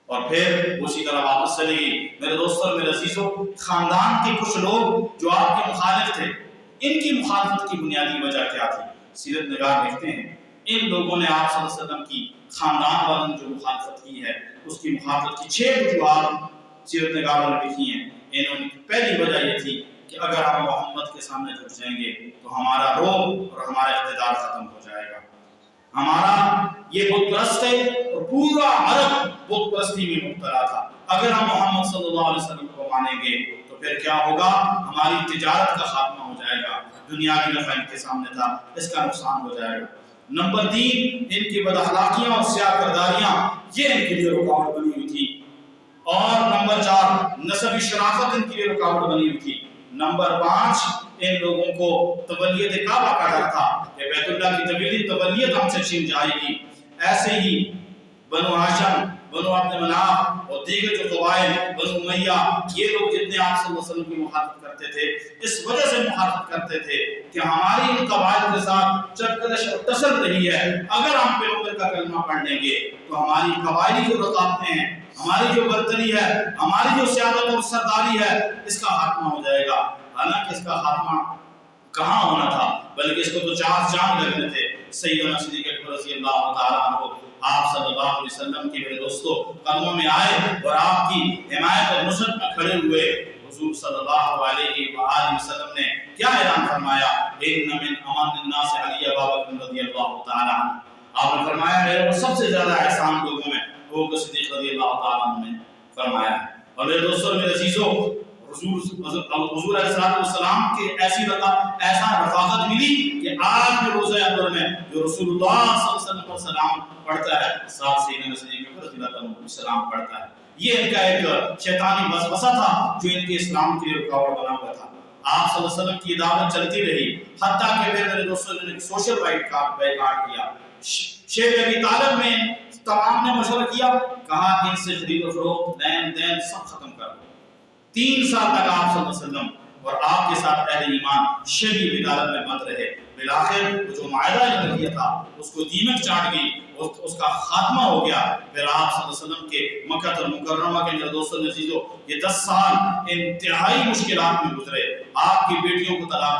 اور پھر اسی طرح واپس چلی گئی۔ میرے دوستوں اور میرے عزیزوں، خاندان کے کچھ لوگ جو آپ کے مخالف تھے، ان کی مخالفت کی بنیادی وجہ کیا تھی؟ سیرت نگار لکھتے ہیں ان لوگوں نے آپ صلی اللہ علیہ وسلم کی خاندان والوں نے جو مخالفت کی ہے، اس کی مخالفت کی 6 وجوہات سیرت نگاروں نے لکھی ہیں۔ انہوں نے پہلی وجہ یہ تھی کہ اگر ہم محمد کے سامنے جھک جائیں گے تو ہمارا روب اور ہمارا اقتدار ختم ہو جائے گا۔ ہمارا یہ بت پرست ہے اور پورا عرب بت پرستی میں مبتلا تھا، اگر ہم محمد صلی اللہ علیہ وسلم کو مانیں گے تو پھر کیا ہوگا؟ ہماری تجارت کا خاتمہ ہو جائے گا، دنیاوی نفع ان کے سامنے تھا، اس کا نقصان ہو جائے گا۔ نمبر 3، ان کی بد اخلاقیاں اور سیاہ کرداریاں یہ ان کے لیے رکاوٹ بنی ہوئی تھی، اور نمبر 4، نسبی شرافت ان کے لیے رکاوٹ بنی ہوئی تھی۔ نمبر 5، ان لوگوں کو تولیت کعبہ کا ڈر تھا کہ بیت اللہ کی تولیت ہم سے چھین جائے گی۔ ایسے ہی بنو ہاشم، بنو عبد مناف اور دیگر جو قبائل بنو امیہ، یہ لوگ جتنے آپ صلی اللہ علیہ وسلم کی مخالفت کرتے تھے، اس وجہ سے مخالفت کرتے تھے کہ ہماری ان قبائل کے ساتھ چرکش اور ٹسل رہی ہے، اگر ہم پیغمبر کا کلمہ پڑھ لیں گے تو ہماری قبائلی جو رکاوٹیں ہیں، ہماری جو برتری ہے، ہماری جو سیادت اور سرداری ہے، اس کا خاتمہ ہو جائے گا۔ حالانکہ اس کا خاتمہ کہاں ہونا تھا، بلکہ اس کو تو 4 جام لگنے تھے۔ سیدنا صدیق اکبر رضی اللہ تعالیٰ عنہ آپ صلی اللہ علیہ وسلم کی میرے دوستو قدموں میں آئے اور آپ کی حمایت اور نصرت میں کھڑے ہوئے۔ حضور صلی اللہ علیہ وآلہ وسلم نے کیا اعلان فرمایا؟ ان من امان الناس علی ابا بکر رضی اللہ تعالیٰ عنہ۔ آپ نے فرمایا میرے سب سے زیادہ احسان لوگوں میں ابو بکر صدیق رضی اللہ تعالیٰ عنہ نے فرمایا۔ اور میرے دوستو میرے عزیزو، حضور علیہ السلام کے ایسا رفاقت ملی کہ آج کے روزہ انور میں جو رسول اللہ صلی اللہ علیہ وسلم پر سلام پڑھتا ہے، ساتھ سیدنا صدیق اکبر رضی اللہ عنہ سلام پڑھتا ہے۔ یہ ان کا ایک شیطانی وسوسہ تھا جو ان کے اسلام کے لیے رکاوٹ بنا ہوا تھا۔ آپ صلی اللہ علیہ وسلم کی دعوت چلتی رہی، حتیٰ کہ پھر میرے دوستوں نے سوشل بائیکاٹ کیا۔ شیخ ابی طالب میں تمام نے مشورہ کیا، کہا ان سے خرید و فروخت، لین دین سب ختم کر دو۔ 3 سال تک آپ صلی اللہ علیہ وسلم اور آپ کے ساتھ اہل ایمان شدید عدالت میں بند رہے۔ بالآخر جو معاہدہ انہوں نے کیا تھا اس کو دیمک چاٹ گئی، اس کا خاتمہ ہو گیا۔ پھر آپ صلی اللہ علیہ وسلم کے مکہ المکرمہ کے میرے دوستوں نے عزیزو یہ 10 سال انتہائی مشکلات میں گزرے۔ آپ کی بیٹیوں کو طلاق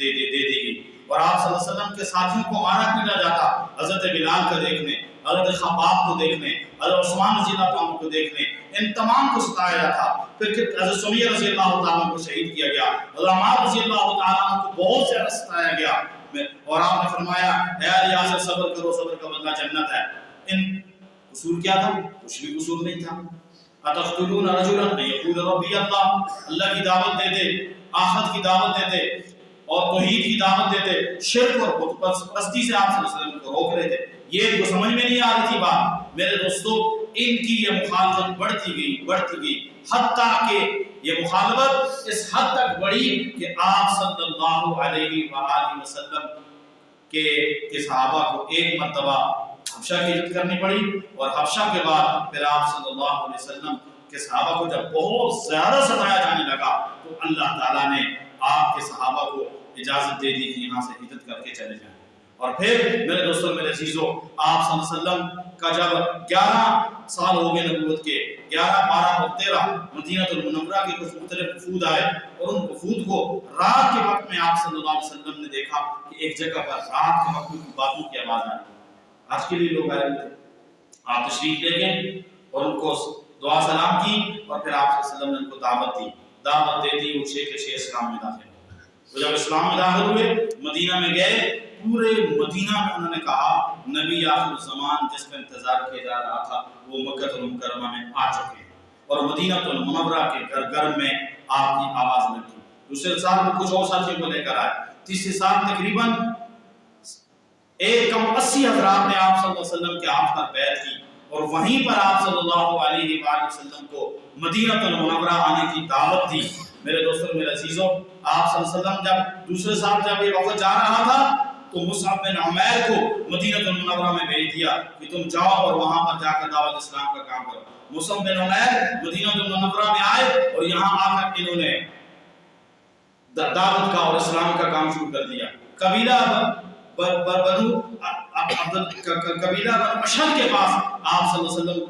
دے دی گئی اور آپ صلی اللہ علیہ وسلم کے ساتھیوں کو مارا پیٹا جاتا، حضرت بلال کو دیکھنے، حضرت خباب کو دیکھنے، حضرت عثمان رضی اللہ عنہ کو دیکھنے، ان تمام کو ستایا جاتا۔ پھر حضرت سمیہ رضی اللہ تعالیٰ کو شہید کیا گیا، حضرت عمار رضی اللہ تعالیٰ کو بہت زیادہ ستایا گیا۔ اور آپ نے فرمایا اے علی یاسر صبر کرو، صبر کا بدلہ جنت ہے۔ ان قصور کیا تھا؟ کچھ بھی قصور نہیں تھا۔ اتقتلون رجلا ان یقول ربی اللہ، اللہ کی دعوت دیتے، آخرت کی دعوت دیتے اور توحید کی دعوت دیتے، شرک اور بت پرستی سے آپ صلی اللہ علیہ وسلم کو روک رہے تھے۔ یہ ان کو سمجھ میں نہیں آ رہی تھی بات۔ میرے دوستو ان کی یہ مخالفت بڑھتی گئی حتیٰ کہ یہ مخالفت اس حد تک بڑھی کہ آپ صلی اللہ علیہ وآلہ وسلم کے صحابہ کو ایک مرتبہ حبشہ کی ہجرت کرنی پڑی، اور حبشہ کے بعد پھر آپ صلی اللہ علیہ وسلم کے صحابہ کو جب بہت زیادہ ستایا جانے لگا تو اللہ تعالیٰ نے آپ کے صحابہ کو اجازت دے دی کہ یہاں سے ہجرت کر کے چلے جائیں۔ اور پھر میرے دوستوں میرے عزیزو آپ صلی اللہ علیہ وسلم کا جب 11 سال ہو گئے نبوت کے، 11، 12 اور 13 مدینہ المنورہ کے کچھ مختلف وفود آئے، اور ان وفود کو رات کے وقت میں آپ صلی اللہ علیہ وسلم نے دیکھا کہ ایک جگہ پر رات کے وقت کی باتوں کی آواز آئی۔ آج کے لیے لوگ آئے تھے، آپ تشریف لے گئے اور ان کو دعا سلام کی، اور پھر آپ صلی اللہ علیہ وسلم نے ان کو دعوت دے دی، وہ شیخ اسلام میں داخل ہوئے۔ وہ جب اسلام میں داخل ہوئے، مدینہ میں گئے، پورے مدینہ میں انہوں نے کہا نبی آخر الزمان جس کا انتظار کیا جا رہا تھا وہ مکہ المکرمہ میں آ چکے ہیں، اور مدینہ المنورہ کے گھر میں آپ کی آواز لگی۔ دوسرے سال میں کچھ اور ساتھیوں کو لے کر آئے۔ تیسرے سال تقریباً 80 حضرات نے آپ صلی اللہ علیہ وسلم کے ہاتھ پر بیعت کی، اور وہیں پر آپ صلی اللہ علیہ وآلہ وسلم کو مدینہ المنورہ آنے کی دعوت دی۔ میرے دوستوں میرے عزیزوں آپ صلی اللہ علیہ وسلم جب دوسرے سال جب یہ وقت جا رہا تھا تو مصعب بن عمیر کو مدینہ المنورہ میں بھیج دیا کہ تم جاؤ اور وہاں پر جا کر دعوت اسلام کا کام کرو۔ مصعب بن عمیر مدینہ المنورہ میں آئے اور یہاں آ کر انہوں نے دعوت کا اور اسلام کا کام شروع کر دیا۔ قبیلہ بنو اشہر کے پاس آپ صلی اللہ علیہ وسلم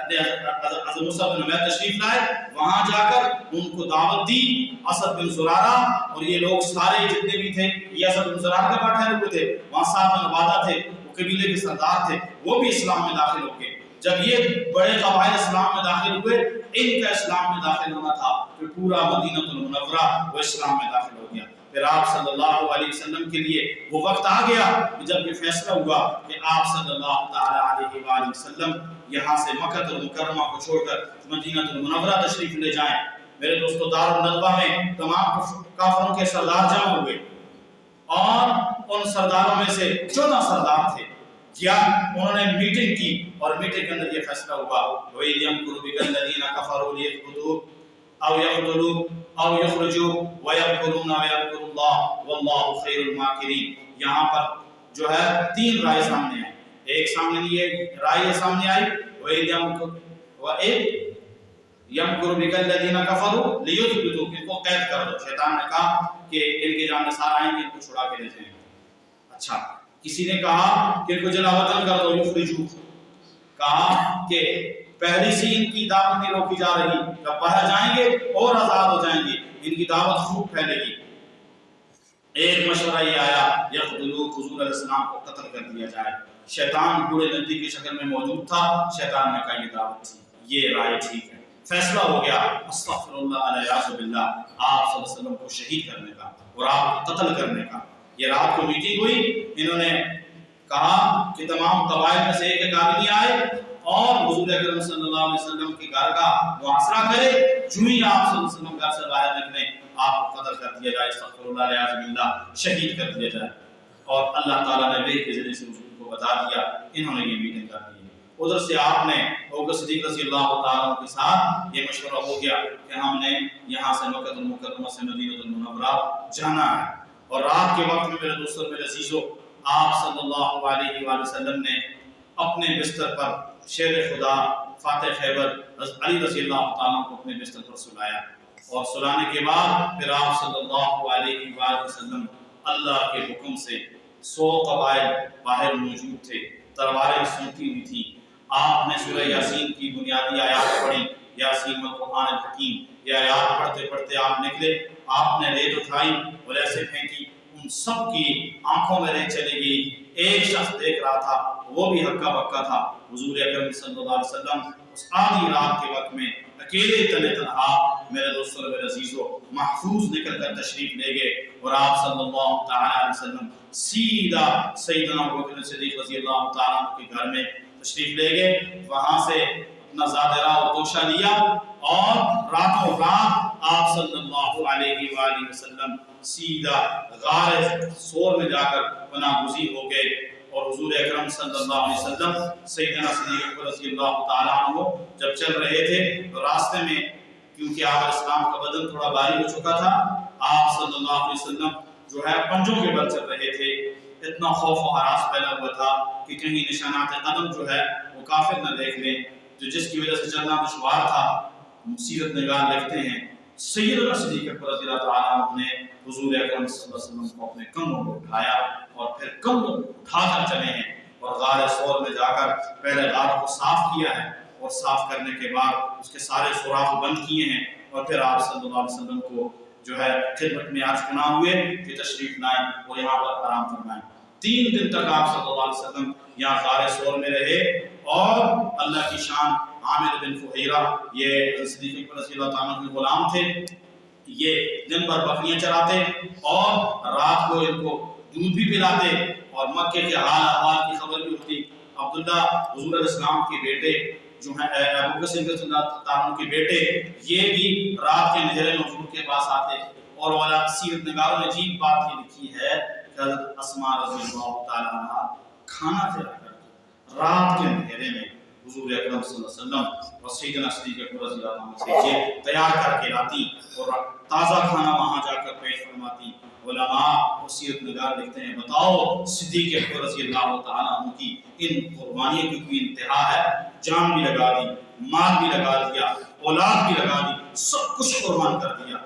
نے حضرت مصعب بن عمیر تشریف لائے، وہاں جا کر ان کو دعوت دی۔ اسد بن زرارہ اور یہ لوگ سارے جتنے بھی تھے، یہ اسد بن زرارہ کے پاس ٹھہرے ہوئے تھے، وہاں سعد بن عبادہ تھے، وہ قبیلے کے سردار تھے، وہ بھی اسلام میں داخل ہو گئے۔ جب یہ بڑے قبائل اسلام میں داخل ہوئے، ان کا اسلام میں داخل ہونا تھا کہ پورا مدینہ المنورہ وہ اسلام میں داخل ہو گیا۔ پھر آپ صلی اللہ علیہ وسلم کے لیے وہ وقت آ گیا جب یہ فیصلہ ہوا کہ آپ صلی اللہ تعالی علیہ وآلہ وسلم یہاں سے مکہ المکرمہ کو چھوڑ کر مدینہ المنورہ تشریف لے جائیں۔ میرے دوستو دار الندوہ میں تمام کافروں کے سردار جمع ہوئے، اور ان سرداروں میں سے 14 سردار تھے، کیا انہوں نے میٹنگ کی، اور میٹنگ کے اندر یہ فیصلہ ہوا وَإِذْ يَمْكُرُ بِكَ الَّذِينَ كَفَرُوا لِيَثْبِتُوكَ أَوْ يَقْتُلُوكَ أَوْ يُخْرِجُوكَ وَيَمْكُرُونَ وَيَمْكُرُ اللَّهُ وَاللَّهُ خَيْرُ الْمَاكِرِينَ۔ یہاں پر جو ہے 3 رائے سامنے ہیں۔ ایک سامنے لیے رائے یہ سامنے آئی یمکر بک الذین کفروا لیثبتوک، ان کو قید کر دو. شیطان نے کہا کہ ان کے جانثار آئیں گے ان کو چھڑا کے لے جائیں گے. اچھا کسی نے کہا کہ ان کو جلا وطن کر دو، یخرجوک، کہا کہ پہلی سی ان کی دعوت نہیں روکی جا رہی، جب باہر جائیں گے اور آزاد ہو جائیں گے ان کی دعوت خوب پھیلے گی. ایک مشورہ یہ آیا یقتلوا، حضور علیہ السلام کو قتل کر دیا جائے. شیطان بوڑھے ندی کی شکل میں موجود تھا. شیطان نے کہا یہ دعوت تھی، یہ رائے ٹھیک ہے. فیصلہ ہو گیا استغفر اللہ علیہ باللہ، آپ صلی اللہ علیہ وسلم کو شہید کرنے کا اور آپ کو قتل کرنے کا. یہ رات کو میٹنگ ہوئی، انہوں نے کہا کہ تمام قبائل میں سے ایک آدمی آئے اور حضور اکرم صلی اللہ علیہ وسلم کے گھر کا محاصرہ کرے. جو ہی آپ صلی اللہ علیہ وسلم گھر سے باہر نکلیں آپ کو قتل کر دیا جائے، استغفر اللہ علیہ باللہ، شہید کر دیا جائے. اور اللہ تعالیٰ نے وحی کے ذریعے سے حضور کو بتا دیا. انہوں نے یہ میٹنگ کر دی. ادھر سے آپ نے ابوبکر صدیق رضی اللہ تعالیٰ کے ساتھ یہ مشورہ ہو گیا کہ ہم نے یہاں سے مکہ المکرمہ سے مدینہ المنورہ جانا ہے. اور رات کے وقت میں میرے دوستوں میرے عزیزو، آپ صلی اللہ علیہ وآلہ وسلم نے اپنے بستر پر شیر خدا فاتح خیبر علی رضی اللہ تعالیٰ کو اپنے بستر پر سلایا. اور سلانے کے بعد پھر آپ صلی اللہ علیہ وآلہ وسلم اللہ کے حکم سے 100 قبائل باہر موجود تھے، تلواریں سونتی ہوئی تھی. آپ نے سورہ یاسین کی بنیادی آیات پڑھی، یاسین والقرآن الحکیم. یہ آیات پڑھتے پڑھتے آپ نکلے. آپ نے ریت اٹھائی اور ایسے پھینکی، ان سب کی آنکھوں میں ریت چلی گئی. ایک شخص دیکھ رہا تھا، وہ بھی ہکا بکا تھا. حضور اکرم صلی اللہ علیہ وسلم اس آدھی رات کے وقت میں اکیلے تنہا تنہا میرے دوستوں میرے عزیزو محفوظ نکل کر تشریف لے گئے. اور آپ صلی اللہ تعالی علیہ وسلم سیدھا سیدنا ابوبکر صدیق رضی اللہ تعالیٰ کے گھر میں تشریف لے گئے. وہاں سے اپنا زادرہ اور توشہ لیا اور راتوں رات آپ صلی اللہ علیہ وآلہ وسلم سیدھا غار سور میں جا کر پناہ گزین ہو گئے. اور حضور اکرم صلی اللہ علیہ وسلم سیدنا صدیق رضی اللہ تعالیٰ عنہ جب چل رہے تھے تو راستے میں کیونکہ آپ علیہ السلام کا بدن تھوڑا بھاری ہو چکا تھا، آپ صلی اللہ علیہ وسلم جو ہے پنجوں کے بل چل رہے تھے. اتنا خوف و ہراس پیدا ہوا تھا کہ کہیں نشانات قدم جو ہے وہ کافر نہ دیکھ لیں، جس کی وجہ سے چلنا دشوار تھا. سیرت نگار لکھتے ہیں سیدنا صدیق اکبر رضی اللہ تعالیٰ عنہ نے حضور اکرم صلی اللہ علیہ وسلم کو اپنے کندھوں پر اٹھایا اور پھر کندھوں اٹھا کر چلے ہیں اور غار سور میں جا کر پہلے غار کو صاف کیا ہے اور صاف کرنے کے بعد اس کے سارے سوراخ بند کیے ہیں. اور پھر آپ صلی اللہ علیہ وسلم کو جو ہے خدمت میں عرض کرنا ہوئے کہ تشریف لائیں اور یہاں پر آرام فرمائیں. 3 دن تک آپ صلی اللہ علیہ وسلم یہاں غار سور میں رہے. اور اللہ کی شان عامر بن فہیرہ یہ صدیق اکبر رضی اللہ تعالیٰ کے غلام تھے. یہ دن بھر بکریاں چراتے اور رات کو ان کو دودھ بھی پلاتے اور مکے کے حال احوال کی خبر بھی ہوتی. عبداللہ حضور علیہ السلام کے بیٹے جو ہیں ابوبکر صدیق رضی اللہ تعالیٰ کے بیٹے، یہ بھی رات کے اندھیرے میں حضور کے پاس آتے. اور والا سیرت نگاروں نے عجیب بات یہ لکھی ہے کہ حضرت اسماء رضی اللہ تعالیٰ عنہ کھانا تیار کرتی رات کے اندھیرے میں حضور اکرم صلی اللہ علیہ وسلم اور سیدنا صدیق اکبر رضی اللہ عنہ سے یہ تیار کر کے لاتی اور تازہ کھانا وہاں جا کر پیش فرماتی. علماء اور سیرت نگار لکھتے ہیں بتاؤ صدیق اکبر رضی اللہ تعالیٰ عنہ کی ان قربانیوں کی کوئی انتہا ہے؟ جان بھی لگا دی، مال بھی لگا دیا، اولاد بھی لگا دی، سب کچھ قربان کر دیا.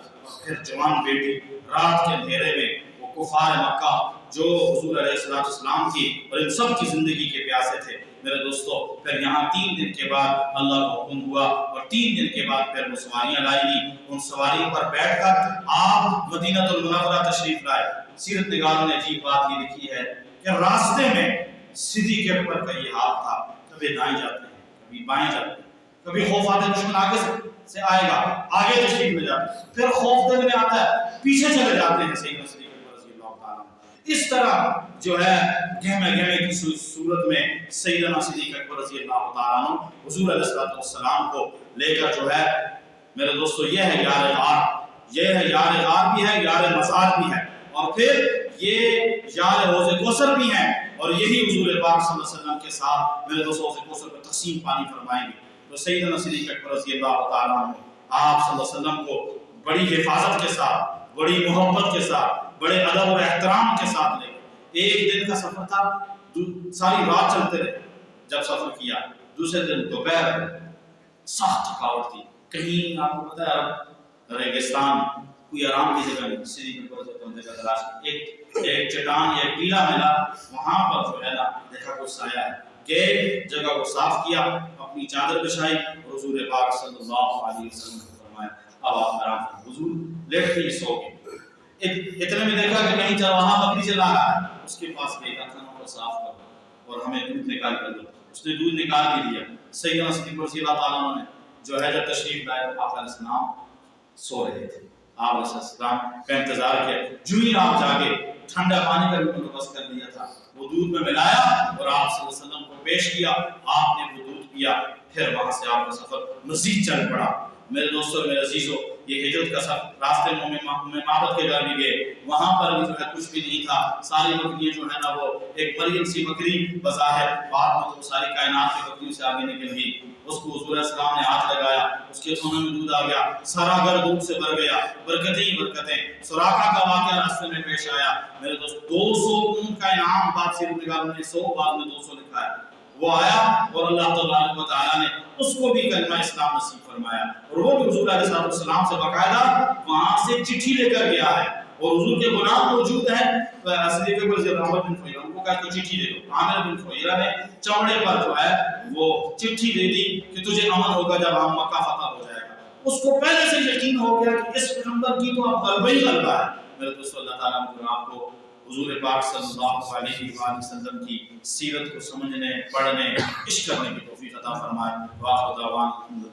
پھر جوان بیٹی رات کے اندھیرے میں وہ کفار مکہ جو حضور علیہ السلام کی اور ان سب کی زندگی کے پیاسے تھے. میرے دوستو پھر یہاں 3 دن کے بعد اللہ کا حکم ہوا اور 3 دن کے بعد پھر وہ سواریاں لائی گئی. ان سواریوں پر بیٹھ کر آپ مدینہ المنورہ تشریف لائے. سیرت نگاروں نے عجیب بات یہ لکھی ہے کہ راستے میں صدیق اکبر کا یہ حال تھا، کبھی دائیں جاتے ہیں کبھی بائیں جاتے ہیں، کبھی خوف آتے دشمن آگے سے آئے گا آگے تشریف لے جاتے ہیں، پھر خوف دل میں آتا ہے پیچھے چلے جاتے ہیں سیدنا صدیق اکبر رضی اللہ تعالیٰ. اس طرح جو ہے گہمے کی صورت میں سیدنا صدیق اکبر رضی اللہ تعالیٰ عنہ حضور علیہ السلام کو لے کر جو ہے میرے دوستو یہ ہے یار غار، یہ ہے یار غار بھی ہے، یار مزار بھی ہے، اور پھر یہ یار حوض کوثر بھی ہیں. اور یہی حضور پاک صلی اللہ علیہ وسلم کے ساتھ میرے دوستو حوض کوثر پر تقسیم پانی فرمائیں گے. تو سیدنا صدیق اکبر رضی اللہ تعالیٰ عنہ آپ صلی اللہ علیہ وسلم کو بڑی حفاظت کے ساتھ، بڑی محبت کے ساتھ، بڑے ادب اور احترام کے ساتھ لے. ایک دن کا سفر تھا، ساری رات چلتے رہے جب سفر کیا. دوسرے دن دوپہر سخت تھکاوٹ تھی. کہیں آپ کو پتہ ہے ریگستان کوئی آرام کی جگہ نہیں, سیدھی پر بندے کا تلاش. ایک چٹان یا ٹیلا ملا, وہاں پر جو ہے نا دیکھا کوئی سایہ ہے, گئے جگہ کو صاف کیا, اپنی چادر بچھائی, حضور پاک صلی اللہ علیہ وسلم نے فرمایا اب آپ آرام کریں. حضور لیٹ کے سو گئے. اتنے میں دیکھا کہ کہیں چرواہا بکری چلا رہا ہے, اس کے پاس گئے کھانا کو صاف کرو اور ہمیں دودھ نکال کر دو. اس نے دودھ نکال کے دیا. سیدنا صدیق رضی اللہ تعالیٰ عنہ نے جو ہے جب تشریف لائے تو آپ علیہ السلام سو رہے تھے. آپ علیہ السلام کا انتظار کیا. جو ہی آپ جاگے ٹھنڈا پانی کا بھی بندوبست کر لیا تھا, وہ دودھ میں ملایا اور آپ صلی اللہ علیہ وسلم کو پیش کیا. آپ نے وہ دودھ پیا. پھر وہاں سے آپ کا سفر مزید چل پڑا. میرے دوستوں اور میرے عزیزوں, یہ ہجرت کا سفر راستے میں معبد کے گھر بھی گئے, وہاں پر بھی جو ہے کچھ بھی نہیں تھا. ساری بکریاں جو ہے نا وہ ایک مریم سی بکری بظاہر, بعد میں تو ساری کائنات کی بکریوں سے آگے نکل گئی. اس کو حضور علیہ السلام نے ہاتھ لگایا, اس کے خونوں میں دودھ آ گیا, سارا گھر دودھ سے بھر گیا. برکتیں ہی برکتیں. سراقہ کا واقعہ راستے میں پیش آیا. میرے دوست 200 اونٹ کا انعام بعد سے نگاروں نے 100 بعد میں 200 لکھا ہے. وہ آیا اور اللہ تبارک و تعالیٰ نے اس کو بھی کلمہ اسلام نصیب فرمایا, اور وہ بھی حضور علیہ السلام سے باقاعدہ وہاں سے چٹھی لے کر گیا ہے. اور حضور کے غلام موجود ہیں صدیق اکبر رضی اللہ عنہ بن فیرہ, ان کو کہا کہ چٹھی دے دو. عامر بن فیرہ نے چمڑے پر جو ہے وہ چٹھی دے دی کہ تجھے امن ہوگا جب ہم مکہ فتح ہو جائے گا. اس کو پہلے سے یقین ہو گیا کہ اس پیغمبر کی تو اب غلبہ ہی غلبہ ہے. میرے دوستو, اللہ تعالیٰ آپ کو حضور پاک صلی اللہ علیہ وآلہ وسلم کی سیرت کو سمجھنے, پڑھنے, عشق کرنے کی توفیق عطا فرمائے. واخر دعوانا